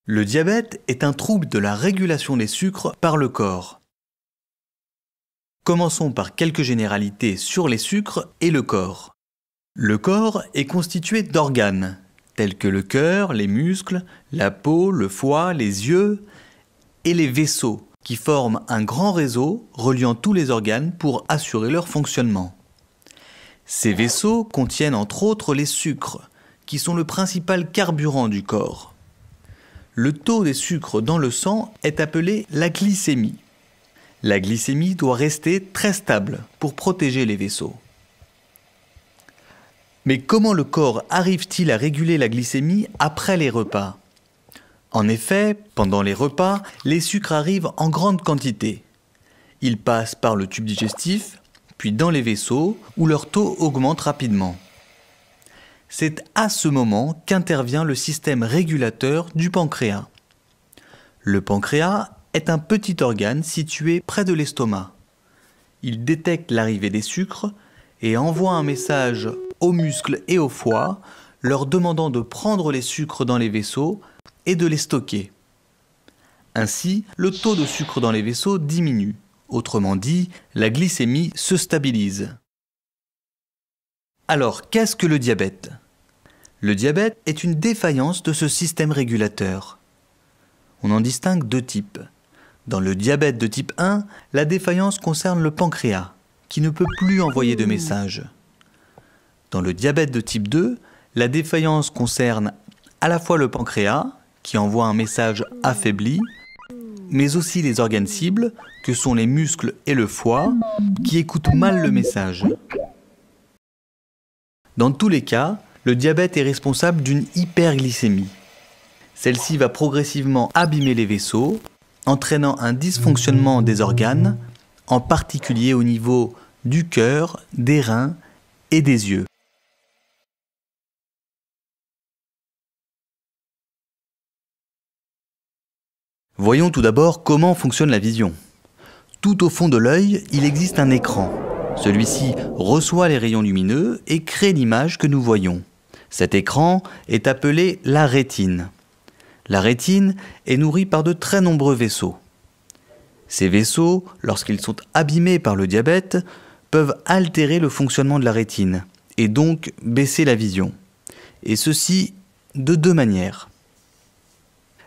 Le diabète est un trouble de la régulation des sucres par le corps. Commençons par quelques généralités sur les sucres et le corps. Le corps est constitué d'organes, tels que le cœur, les muscles, la peau, le foie, les yeux et les vaisseaux, qui forment un grand réseau reliant tous les organes pour assurer leur fonctionnement. Ces vaisseaux contiennent entre autres les sucres, qui sont le principal carburant du corps. Le taux des sucres dans le sang est appelé la glycémie. La glycémie doit rester très stable pour protéger les vaisseaux. Mais comment le corps arrive-t-il à réguler la glycémie après les repas ? En effet, pendant les repas, les sucres arrivent en grande quantité. Ils passent par le tube digestif, puis dans les vaisseaux, où leur taux augmente rapidement. C'est à ce moment qu'intervient le système régulateur du pancréas. Le pancréas est un petit organe situé près de l'estomac. Il détecte l'arrivée des sucres et envoie un message aux muscles et au foie, leur demandant de prendre les sucres dans les vaisseaux et de les stocker. Ainsi, le taux de sucre dans les vaisseaux diminue. Autrement dit, la glycémie se stabilise. Alors, qu'est-ce que le diabète ? Le diabète est une défaillance de ce système régulateur. On en distingue deux types. Dans le diabète de type 1, la défaillance concerne le pancréas, qui ne peut plus envoyer de messages. Dans le diabète de type 2, la défaillance concerne à la fois le pancréas, qui envoie un message affaibli, mais aussi les organes cibles, que sont les muscles et le foie, qui écoutent mal le message. Dans tous les cas, le diabète est responsable d'une hyperglycémie. Celle-ci va progressivement abîmer les vaisseaux, entraînant un dysfonctionnement des organes, en particulier au niveau du cœur, des reins et des yeux. Voyons tout d'abord comment fonctionne la vision. Tout au fond de l'œil, il existe un écran. Celui-ci reçoit les rayons lumineux et crée l'image que nous voyons. Cet écran est appelé la rétine. La rétine est nourrie par de très nombreux vaisseaux. Ces vaisseaux, lorsqu'ils sont abîmés par le diabète, peuvent altérer le fonctionnement de la rétine et donc baisser la vision. Et ceci de deux manières.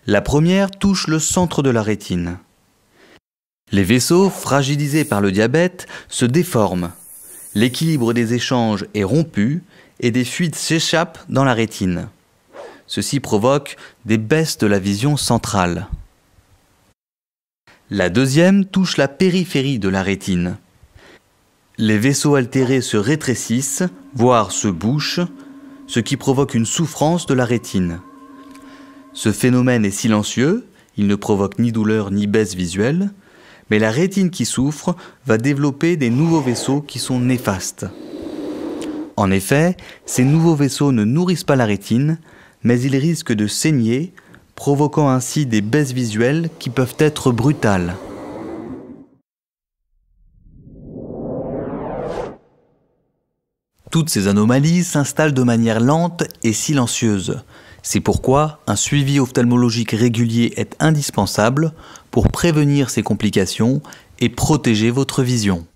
La première touche le centre de la rétine. Les vaisseaux, fragilisés par le diabète, se déforment. L'équilibre des échanges est rompu et des fuites s'échappent dans la rétine. Ceci provoque des baisses de la vision centrale. La deuxième touche la périphérie de la rétine. Les vaisseaux altérés se rétrécissent, voire se bouchent, ce qui provoque une souffrance de la rétine. Ce phénomène est silencieux, il ne provoque ni douleur ni baisse visuelle, mais la rétine qui souffre va développer des nouveaux vaisseaux qui sont néfastes. En effet, ces nouveaux vaisseaux ne nourrissent pas la rétine, mais ils risquent de saigner, provoquant ainsi des baisses visuelles qui peuvent être brutales. Toutes ces anomalies s'installent de manière lente et silencieuse. C'est pourquoi un suivi ophtalmologique régulier est indispensable pour prévenir ces complications et protéger votre vision.